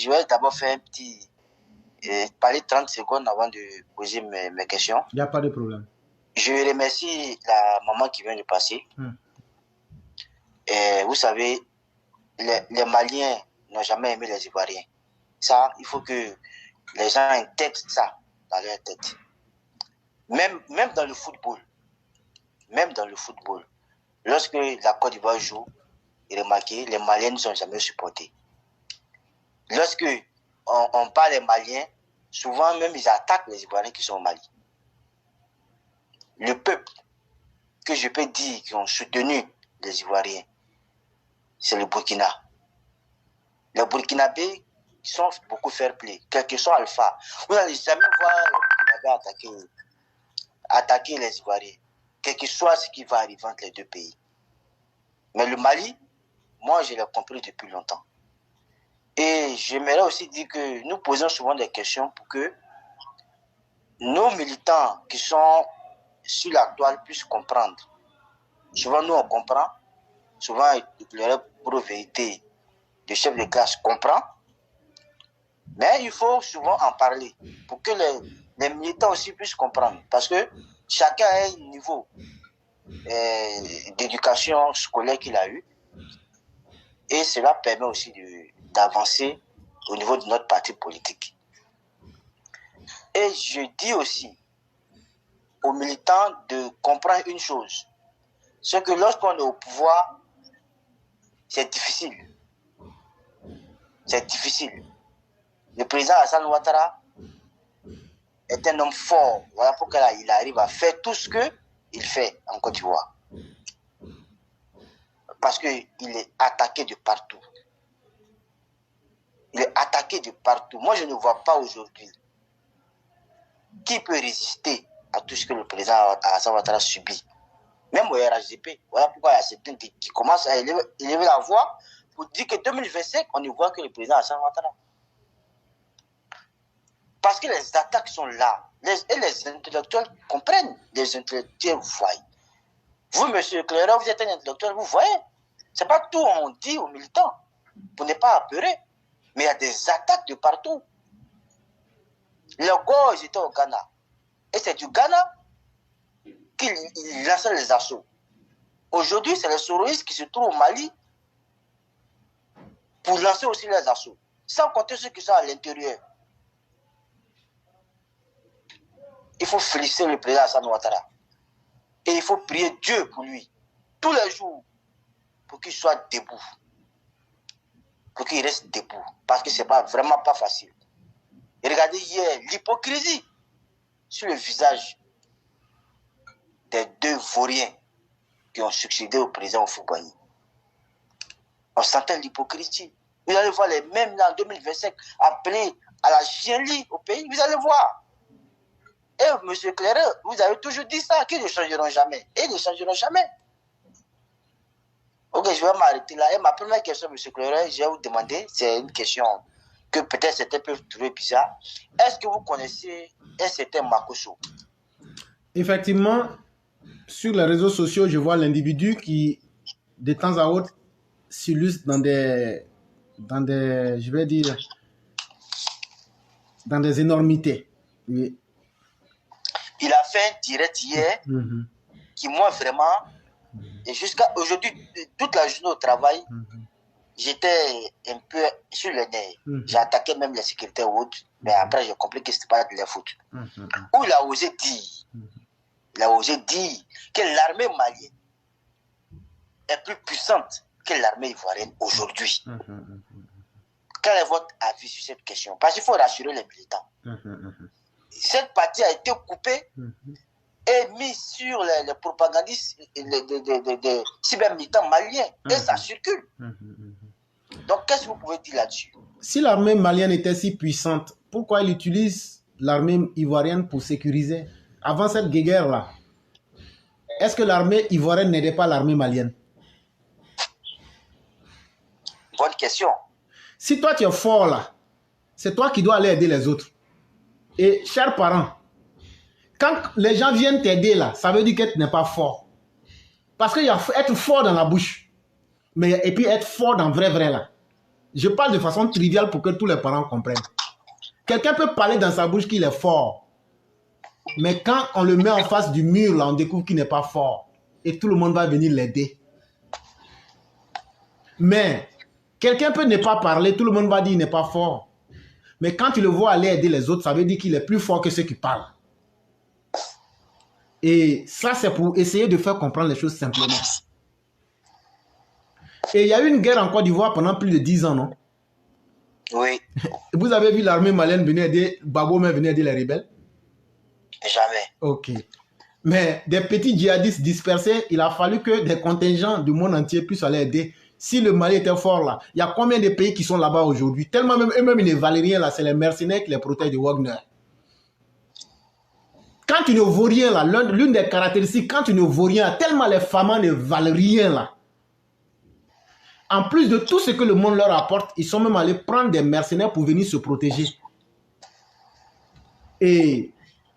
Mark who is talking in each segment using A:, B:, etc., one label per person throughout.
A: je vais d'abord faire un petit... parler 30 secondes avant de poser mes questions.
B: Il n'y a pas de problème.
A: Je remercie la maman qui vient de passer. Et vous savez, les Maliens n'ont jamais aimé les Ivoiriens. Ça, il faut que les gens intègrent ça dans leur tête. Même dans le football. Même dans le football. Lorsque la Côte d'Ivoire joue, il est remarqué, les Maliens ne sont jamais supportés. Lorsque on parle des Maliens, souvent même ils attaquent les Ivoiriens qui sont au Mali. Le peuple que je peux dire qui ont soutenu les Ivoiriens, c'est le Burkina. Les Burkinabés qui sont beaucoup fair play, quel que soit Alpha. Vous n'allez jamais voir les Burkinabés attaquer les Ivoiriens, quel que soit ce qui va arriver entre les deux pays. Mais le Mali, moi je l'ai compris depuis longtemps. Et j'aimerais aussi dire que nous posons souvent des questions pour que nos militants qui sont sur la toile puissent comprendre. Souvent nous on comprend, souvent le pro-vérité du chef de classe comprend, mais il faut souvent en parler pour que les militants aussi puissent comprendre. Parce que chacun a un niveau d'éducation scolaire qu'il a eu et cela permet aussi d'avancer au niveau de notre parti politique. Et je dis aussi aux militants de comprendre une chose, c'est que lorsqu'on est au pouvoir, c'est difficile. C'est difficile. Le président Alassane Ouattara est un homme fort. Voilà pourquoi il arrive à faire tout ce qu'il fait en Côte d'Ivoire. Parce qu'il est attaqué de partout. Il est attaqué de partout. Moi, je ne vois pas aujourd'hui qui peut résister à tout ce que le président Alassane Ouattara subit. Même au RHDP. Voilà pourquoi il y a certains qui commencent à élever la voix pour dire que 2025, on ne voit que le président Alassane Ouattara. Parce que les attaques sont là. Et les intellectuels comprennent. Les intellectuels voient. Vous, monsieur Leclerc, vous êtes un intellectuel, vous voyez. Ce n'est pas tout on dit aux militants pour ne pas apeurer. Mais il y a des attaques de partout. Les Gauches étaient au Ghana. Et c'est du Ghana qu'ils lançaient les assauts. Aujourd'hui, c'est les Soroïstes qui se trouvent au Mali pour lancer aussi les assauts. Sans compter ceux qui sont à l'intérieur. Il faut féliciter le président Alassane Ouattara. Et il faut prier Dieu pour lui. Tous les jours. Pour qu'il soit debout. Pour qu'il reste debout. Parce que ce n'est vraiment pas facile. Et regardez hier l'hypocrisie sur le visage des deux vauriens qui ont succédé au président Houphouët-Boigny. On sentait l'hypocrisie. Vous allez voir les mêmes là en 2025 appelés à la chienlit au pays. Vous allez voir. Et M. Claire, vous avez toujours dit ça, qu'ils ne changeront jamais. Et ils ne changeront jamais. Ok, je vais m'arrêter là. Et ma première question, M. Claire, je vais vous demander, c'est une question que peut-être certains peuvent trouver bizarre. Est-ce que vous connaissez un certain Makosso?
B: Effectivement, sur les réseaux sociaux, je vois l'individu qui, de temps à autre, s'illustre dans des, je vais dire, dans des énormités. Oui.
A: Il a fait un direct hier qui, moi, vraiment, et jusqu'à aujourd'hui, toute la journée au travail, j'étais un peu sur le nez. J'ai attaqué même les sécurités autres, mais après, j'ai compris que ce n'était pas de leur faute. Où il a osé dire que l'armée malienne est plus puissante que l'armée ivoirienne aujourd'hui. Quel est votre avis sur cette question? Parce qu'il faut rassurer les militants. Cette partie a été coupée et mise sur les propagandistes, les cybermilitants maliens. Et ça circule. Donc, qu'est-ce que vous pouvez dire là-dessus?
B: Si l'armée malienne était si puissante, pourquoi il utilise l'armée ivoirienne pour sécuriser? Avant cette guerre-là, est-ce que l'armée ivoirienne n'aidait pas l'armée malienne?
A: Bonne question.
B: Si toi, tu es fort là, c'est toi qui dois aller aider les autres. Et chers parents, quand les gens viennent t'aider là, ça veut dire que tu n'es pas fort. Parce qu'il y a être fort dans la bouche, mais et puis être fort dans vrai là. Je parle de façon triviale pour que tous les parents comprennent. Quelqu'un peut parler dans sa bouche qu'il est fort. Mais quand on le met en face du mur, là, on découvre qu'il n'est pas fort. Et tout le monde va venir l'aider. Mais quelqu'un peut ne pas parler, tout le monde va dire qu'il n'est pas fort. Mais quand tu le vois aller aider les autres, ça veut dire qu'il est plus fort que ceux qui parlent. Et ça, c'est pour essayer de faire comprendre les choses simplement. Et il y a eu une guerre en Côte d'Ivoire pendant plus de 10 ans, non?
A: Oui.
B: Vous avez vu l'armée malienne venir aider, Gbagbo même venir aider les rebelles?
A: Jamais.
B: Ok. Mais des petits djihadistes dispersés, il a fallu que des contingents du monde entier puissent aller aider. Si le Mali était fort là, il y a combien de pays qui sont là-bas aujourd'hui? Tellement même, eux-mêmes, ils ne valent rien là, c'est les mercenaires qui les protègent de Wagner. Quand tu ne vaux rien là, l'une des caractéristiques, quand tu ne vaux rien, tellement les femmes ne valent rien là. En plus de tout ce que le monde leur apporte, ils sont même allés prendre des mercenaires pour venir se protéger. Et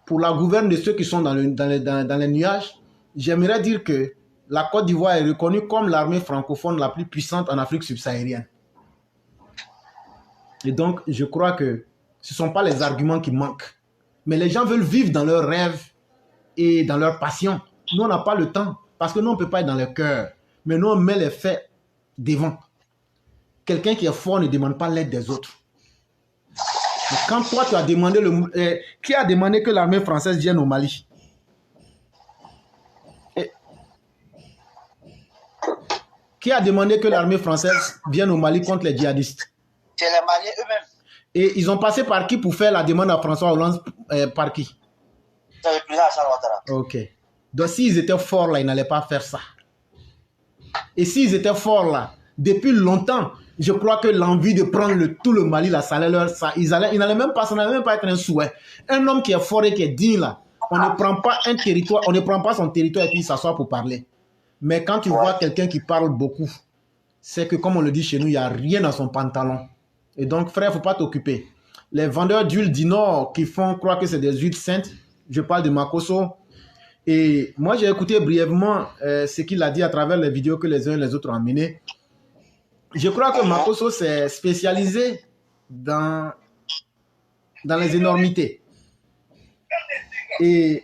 B: pour la gouverne de ceux qui sont dans les nuages, j'aimerais dire que la Côte d'Ivoire est reconnue comme l'armée francophone la plus puissante en Afrique subsaharienne. Et donc, je crois que ce ne sont pas les arguments qui manquent. Mais les gens veulent vivre dans leurs rêves et dans leur passion. Nous, on n'a pas le temps parce que nous, on ne peut pas être dans le cœur. Mais nous, on met les faits devant. Quelqu'un qui est fort ne demande pas l'aide des autres. Mais quand toi, tu as demandé qui a demandé que l'armée française vienne au Mali? Qui a demandé que l'armée française vienne au Mali contre les djihadistes?
A: C'est les Maliens eux-mêmes.
B: Et ils ont passé par qui pour faire la demande à François Hollande? Par qui?
A: C'est le président Hassan Ouattara.
B: Ok. Donc s'ils étaient forts là, ils n'allaient pas faire ça. Et s'ils étaient forts là, depuis longtemps, je crois que l'envie de prendre tout le Mali là, ça allait leur... Ça n'allait même pas être un souhait. Un homme qui est fort et qui est digne là, on ne prend pas un territoire, on ne prend pas son territoire et puis il s'assoit pour parler. Mais quand tu vois quelqu'un qui parle beaucoup, c'est que comme on le dit chez nous, il n'y a rien dans son pantalon. Et donc, frère, il ne faut pas t'occuper. Les vendeurs d'huile du Nord qui font croire que c'est des huiles saintes, je parle de Makosso. Et moi, j'ai écouté brièvement ce qu'il a dit à travers les vidéos que les uns et les autres ont amenées. Je crois que Makosso s'est spécialisé dans les énormités. Et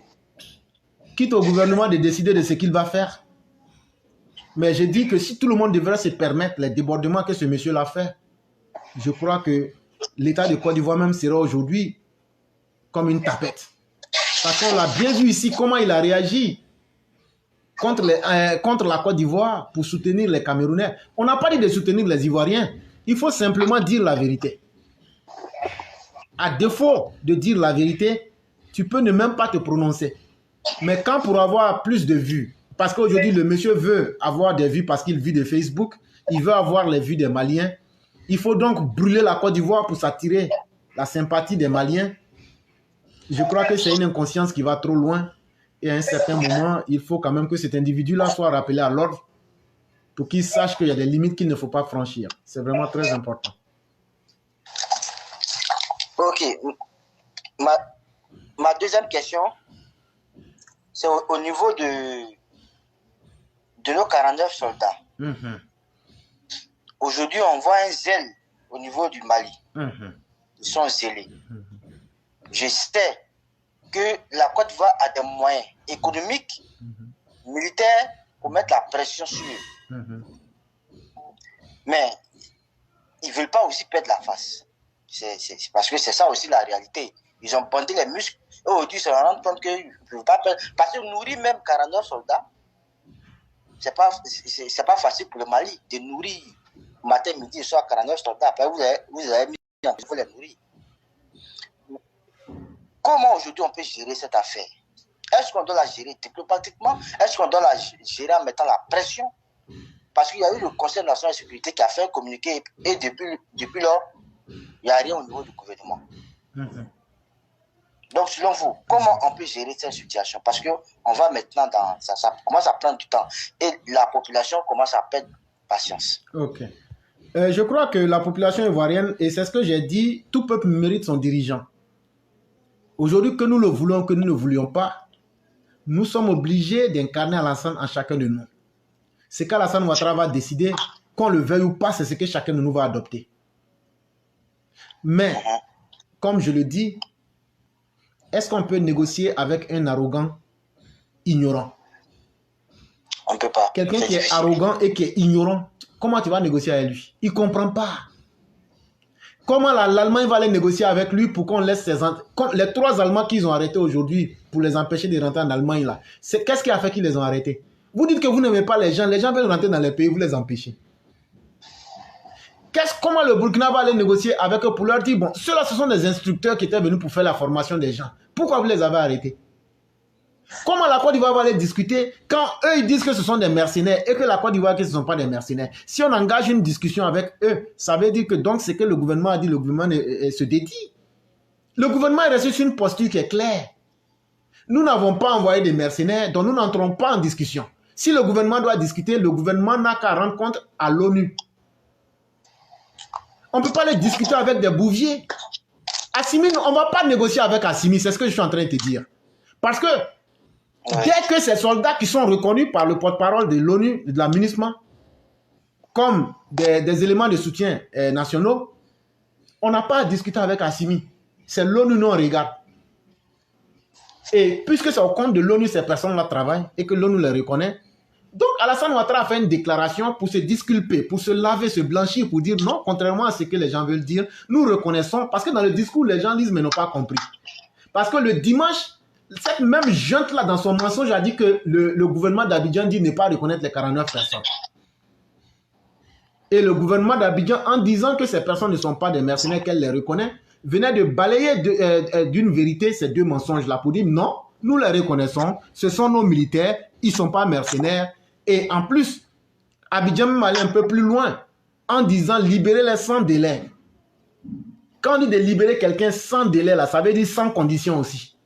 B: quitte au gouvernement de décider de ce qu'il va faire. Mais je dis que si tout le monde devrait se permettre les débordements que ce monsieur-là fait, je crois que l'État de Côte d'Ivoire même sera aujourd'hui comme une tapette. Parce qu'on l'a bien vu ici, comment il a réagi contre la Côte d'Ivoire pour soutenir les Camerounais. On n'a pas dit de soutenir les Ivoiriens. Il faut simplement dire la vérité. À défaut de dire la vérité, tu peux ne même pas te prononcer. Mais quand pour avoir plus de vues, parce qu'aujourd'hui le monsieur veut avoir des vues parce qu'il vit de Facebook, il veut avoir les vues des Maliens, il faut donc brûler la Côte d'Ivoire pour s'attirer la sympathie des Maliens. Je crois que c'est une inconscience qui va trop loin. Et à un certain moment, il faut quand même que cet individu-là soit rappelé à l'ordre pour qu'il sache qu'il y a des limites qu'il ne faut pas franchir. C'est vraiment très important.
A: Ok. Ma deuxième question, c'est au niveau de nos 49 soldats. Aujourd'hui, on voit un zèle au niveau du Mali. Ils sont zélés. Je sais que la Côte d'Ivoire a des moyens économiques, militaires, pour mettre la pression sur eux. Mais ils ne veulent pas aussi perdre la face. C'est parce que c'est ça aussi la réalité. Ils ont bandé les muscles. Et aujourd'hui, ils se rendent compte qu'ils ne peuvent pas perdre. Parce que nourrir même 49 soldats, ce n'est pas facile pour le Mali de nourrir matin, midi et soir 49 soldats. Après, vous avez mis en place, vous les nourrir. Comment aujourd'hui on peut gérer cette affaire? Est-ce qu'on doit la gérer diplomatiquement? Est-ce qu'on doit la gérer en mettant la pression? Parce qu'il y a eu le Conseil national de sécurité qui a fait un communiqué et depuis lors, il n'y a rien au niveau du gouvernement. Donc, selon vous, comment on peut gérer cette situation? Parce qu'on va maintenant dans... Ça commence à prendre du temps. Et la population commence à perdre patience.
B: Ok. Je crois que la population ivoirienne, et c'est ce que j'ai dit, tout peuple mérite son dirigeant. Aujourd'hui, que nous le voulons, que nous ne le voulions pas, nous sommes obligés d'incarner Alassane en chacun de nous. Ce qu'Alassane Ouattara va décider, qu'on le veuille ou pas, c'est ce que chacun de nous va adopter. Mais, comme je le dis, est-ce qu'on peut négocier avec un arrogant ignorant?
A: On ne peut pas.
B: Quelqu'un qui est
A: difficile.
B: arrogant et qui est ignorant, comment tu vas négocier avec lui? Il ne comprend pas. Comment l'Allemagne va aller négocier avec lui pour qu'on laisse les 3 Allemands qu'ils ont arrêtés aujourd'hui pour les empêcher de rentrer en Allemagne là? Qu'est-ce qui a fait qu'ils les ont arrêtés? Vous dites que vous n'aimez pas les gens veulent rentrer dans les pays, vous les empêchez. Comment le Burkina va aller négocier avec eux pour leur dire, bon, ceux-là, ce sont des instructeurs qui étaient venus pour faire la formation des gens. Pourquoi vous les avez arrêtés? Comment la Côte d'Ivoire va aller discuter quand eux ils disent que ce sont des mercenaires et que la Côte d'Ivoire que ce ne sont pas des mercenaires? Si on engage une discussion avec eux, ça veut dire que donc c'est que le gouvernement a dit, le gouvernement se dédie. Le gouvernement est resté sur une posture qui est claire. Nous n'avons pas envoyé des mercenaires, donc nous n'entrons pas en discussion. Si le gouvernement doit discuter, le gouvernement n'a qu'à rendre compte à l'ONU. On ne peut pas aller discuter avec des bouviers. Assimi, on ne va pas négocier avec Assimi, c'est ce que je suis en train de te dire. Parce que dès que ces soldats qui sont reconnus par le porte-parole de l'ONU, de la MINUSMA, comme des éléments de soutien nationaux, on n'a pas à discuter avec Assimi. C'est l'ONU non regarde. Et puisque c'est au compte de l'ONU, ces personnes-là travaillent et que l'ONU les reconnaît, donc Alassane Ouattara a fait une déclaration pour se disculper, pour se laver, se blanchir, pour dire non, contrairement à ce que les gens veulent dire, nous reconnaissons, parce que dans le discours, les gens disent mais n'ont pas compris. Parce que le dimanche, cette même junte-là, dans son mensonge, a dit que le gouvernement d'Abidjan dit ne pas reconnaître les 49 personnes. Et le gouvernement d'Abidjan, en disant que ces personnes ne sont pas des mercenaires, qu'elle les reconnaît, venait de balayer d'une vérité ces 2 mensonges-là pour dire non, nous les reconnaissons, ce sont nos militaires, ils ne sont pas mercenaires. Et en plus, Abidjan même allait un peu plus loin en disant libérer les sans délai. Quand on dit de libérer quelqu'un sans délai, là, ça veut dire sans condition aussi.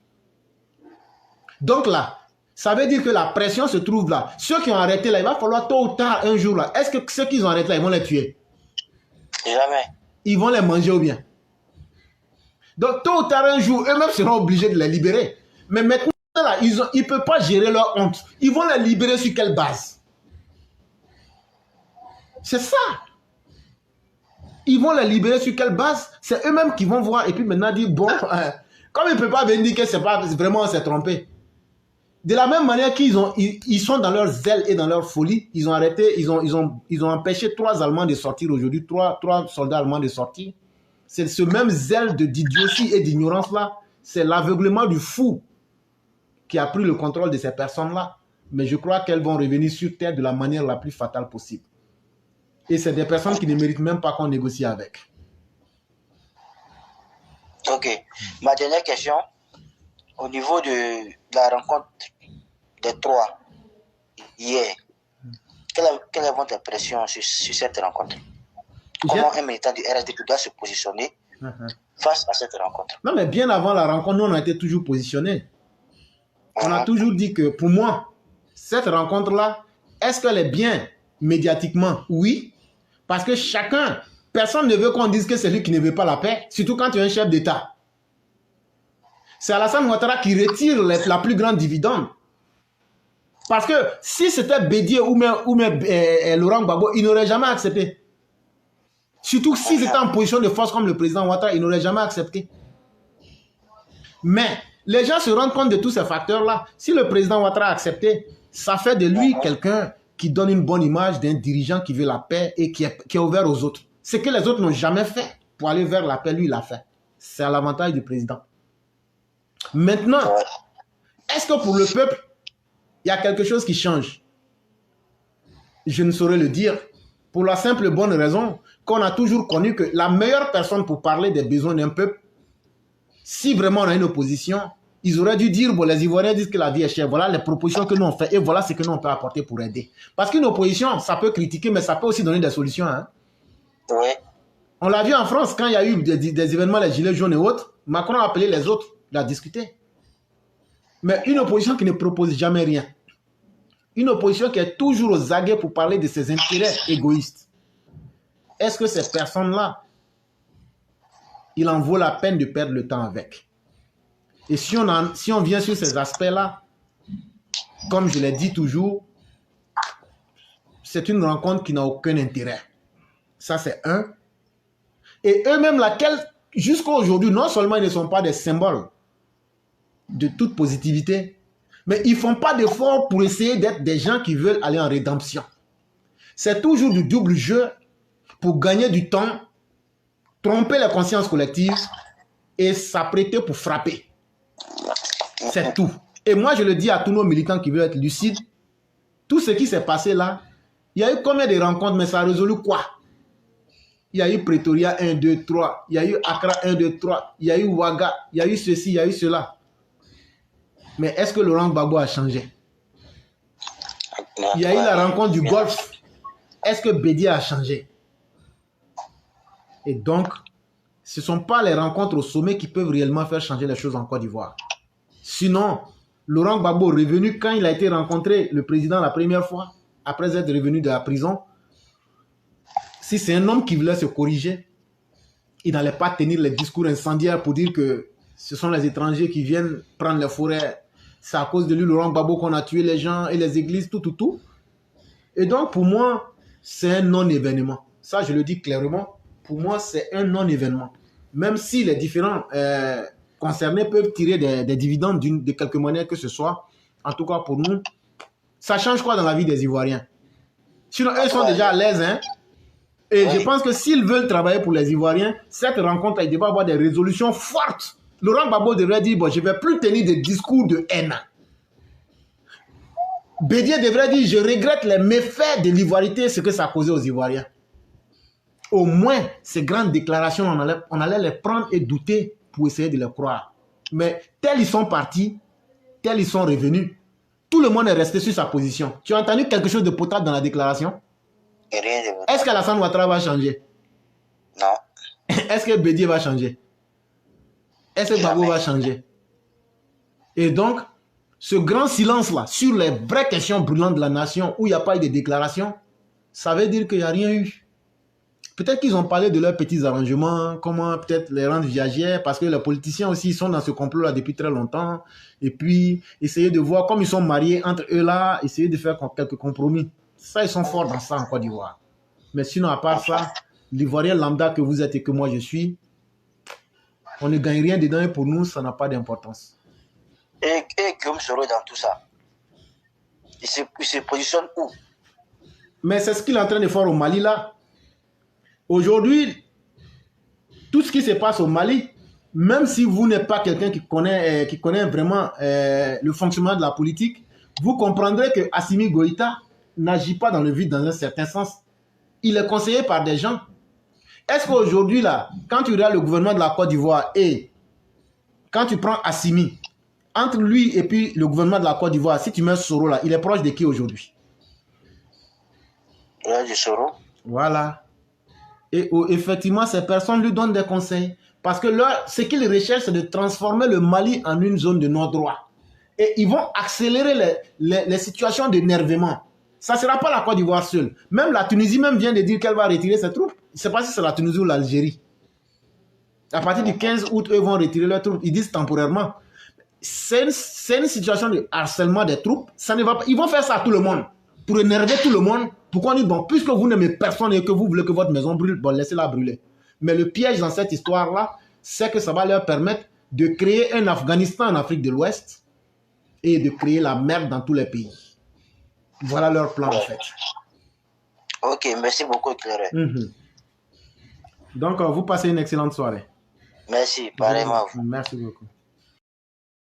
B: Donc là, ça veut dire que la pression se trouve là. Ceux qui ont arrêté là, il va falloir tôt ou tard un jour là. Est-ce que ceux qui ont arrêté là, ils vont les tuer?
A: Jamais.
B: Ils vont les manger ou bien? Donc tôt ou tard un jour, eux-mêmes seront obligés de les libérer. Mais maintenant là, ils ne peuvent pas gérer leur honte. Ils vont les libérer sur quelle base? C'est ça. Ils vont les libérer sur quelle base? C'est eux-mêmes qui vont voir et puis maintenant dire, bon, comme ils ne peuvent pas venir dire que c'est pas vraiment on s'est trompé. De la même manière qu'ils sont dans leur zèle et dans leur folie, ils ont arrêté, ils ont empêché 3 Allemands de sortir aujourd'hui, 3 soldats allemands de sortir. C'est ce même zèle d'idiotie et d'ignorance là, c'est l'aveuglement du fou qui a pris le contrôle de ces personnes-là. Mais je crois qu'elles vont revenir sur terre de la manière la plus fatale possible. Et c'est des personnes qui ne méritent même pas qu'on négocie avec.
A: Ok. Ma dernière question, au niveau de la rencontre des 3 hier, quelle est votre impression sur cette rencontre? Comment un militant du RSD doit se positionner face à cette rencontre?
B: Non, mais bien avant la rencontre, nous, on a été toujours positionnés. On a toujours dit que, pour moi, cette rencontre-là, est-ce qu'elle est bien médiatiquement? Oui. Parce que personne ne veut qu'on dise que c'est lui qui ne veut pas la paix, surtout quand tu es un chef d'État. C'est Alassane Ouattara qui retire la plus grande dividende. Parce que si c'était Bédié ou même Laurent Gbagbo, il n'aurait jamais accepté. Surtout s'ils étaient en position de force comme le président Ouattara, il n'aurait jamais accepté. Mais les gens se rendent compte de tous ces facteurs-là. Si le président Ouattara a accepté, ça fait de lui quelqu'un qui donne une bonne image d'un dirigeant qui veut la paix et qui est ouvert aux autres. Ce que les autres n'ont jamais fait pour aller vers la paix, lui, il l'a fait. C'est à l'avantage du président. Maintenant, est-ce que pour le peuple, il y a quelque chose qui change? Je ne saurais le dire. Pour la simple et bonne raison qu'on a toujours connu que la meilleure personne pour parler des besoins d'un peuple, si vraiment on a une opposition, ils auraient dû dire, bon, les Ivoiriens disent que la vie est chère, voilà les propositions que nous on fait et voilà ce que nous on peut apporter pour aider. Parce qu'une opposition, ça peut critiquer, mais ça peut aussi donner des solutions. Hein?
A: Oui.
B: On l'a vu en France, quand il y a eu des événements, les gilets jaunes et autres, Macron a appelé les autres, il a discuté. Mais une opposition qui ne propose jamais rien. Une opposition qui est toujours aux aguets pour parler de ses intérêts égoïstes. Est-ce que ces personnes-là, il en vaut la peine de perdre le temps avec? Et si on vient sur ces aspects-là, comme je l'ai dit toujours, c'est une rencontre qui n'a aucun intérêt. Ça, c'est un. Et eux-mêmes, jusqu'à aujourd'hui, non seulement ils ne sont pas des symboles de toute positivité, mais ils ne font pas d'efforts pour essayer d'être des gens qui veulent aller en rédemption. C'est toujours du double jeu pour gagner du temps, tromper la conscience collective et s'apprêter pour frapper. C'est tout. Et moi, je le dis à tous nos militants qui veulent être lucides, tout ce qui s'est passé là, il y a eu combien de rencontres, mais ça a résolu quoi? Il y a eu Pretoria 1, 2, 3, il y a eu Accra 1, 2, 3, il y a eu Ouaga, il y a eu ceci, il y a eu cela. Mais est-ce que Laurent Gbagbo a changé? Il y a eu la rencontre du Golfe. Est-ce que Bédié a changé? Et donc, ce ne sont pas les rencontres au sommet qui peuvent réellement faire changer les choses en Côte d'Ivoire. Sinon, Laurent Gbagbo revenu quand il a été rencontré le président la première fois, après être revenu de la prison, si c'est un homme qui voulait se corriger, il n'allait pas tenir les discours incendiaires pour dire que ce sont les étrangers qui viennent prendre les forêts. C'est à cause de lui, Laurent Gbagbo, qu'on a tué les gens et les églises, tout. Et donc, pour moi, c'est un non-événement. Ça, je le dis clairement. Pour moi, c'est un non-événement. Même si les différents concernés peuvent tirer des dividendes de quelque manière que ce soit, en tout cas pour nous, ça change quoi dans la vie des Ivoiriens? Sinon, eux sont déjà à l'aise, hein? Et je pense que s'ils veulent travailler pour les Ivoiriens, cette rencontre, il devrait avoir des résolutions fortes. Laurent Gbagbo devrait dire, bon, je ne vais plus tenir des discours de haine. Bédié devrait dire, je regrette les méfaits de l'ivoirité, ce que ça a causé aux Ivoiriens. Au moins, ces grandes déclarations, on allait les prendre et douter pour essayer de les croire. Mais tels ils sont partis, tels ils sont revenus, tout le monde est resté sur sa position. Tu as entendu quelque chose de potable dans la déclaration? Est-ce qu'Alassane Ouattara va changer?
A: Non.
B: Est-ce que Bédié va changer? Est-ce que Gbagbo va changer? Et donc, ce grand silence-là, sur les vraies questions brûlantes de la nation, où il n'y a pas eu de déclaration, ça veut dire qu'il n'y a rien eu. Peut-être qu'ils ont parlé de leurs petits arrangements, comment peut-être les rendre viagères, parce que les politiciens aussi sont dans ce complot-là depuis très longtemps. Et puis, essayer de voir, comme ils sont mariés entre eux là, essayer de faire quelques compromis. Ça, ils sont forts dans ça en Côte d'Ivoire. Mais sinon, à part ça, l'Ivoirien lambda que vous êtes et que moi je suis, on ne gagne rien dedans et pour nous, ça n'a pas d'importance.
A: Et Guillaume Soro dans tout ça, il se positionne où?
B: Mais c'est ce qu'il est en train de faire au Mali là. Aujourd'hui, tout ce qui se passe au Mali, même si vous n'êtes pas quelqu'un qui connaît vraiment le fonctionnement de la politique, vous comprendrez que Assimi Goïta n'agit pas dans le vide dans un certain sens. Il est conseillé par des gens. Est-ce qu'aujourd'hui, là, quand tu regardes le gouvernement de la Côte d'Ivoire et quand tu prends Assimi, entre lui et puis le gouvernement de la Côte d'Ivoire, si tu mets Soro là, il est proche de qui aujourd'hui?
A: Il est du Soro.
B: Voilà. Et effectivement, ces personnes lui donnent des conseils. Parce que ce qu'ils recherchent, c'est de transformer le Mali en une zone de non-droit. Et ils vont accélérer les situations d'énervement. Ça ne sera pas la Côte d'Ivoire seule. Même la Tunisie même vient de dire qu'elle va retirer ses troupes. Je ne sais pas si c'est la Tunisie ou l'Algérie. À partir du 15 août, eux vont retirer leurs troupes. Ils disent temporairement. C'est une situation de harcèlement des troupes. Ça ne va pas. Ils vont faire ça à tout le monde. Pour énerver tout le monde. Pourquoi on dit, bon, puisque vous n'aimez personne et que vous voulez que votre maison brûle, bon, laissez-la brûler. Mais le piège dans cette histoire-là, c'est que ça va leur permettre de créer un Afghanistan en Afrique de l'Ouest et de créer la merde dans tous les pays. Voilà leur plan, en fait.
A: Ok, merci beaucoup, Claire.
B: Donc, vous passez une excellente soirée.
A: Merci, pareillement.
B: Merci beaucoup.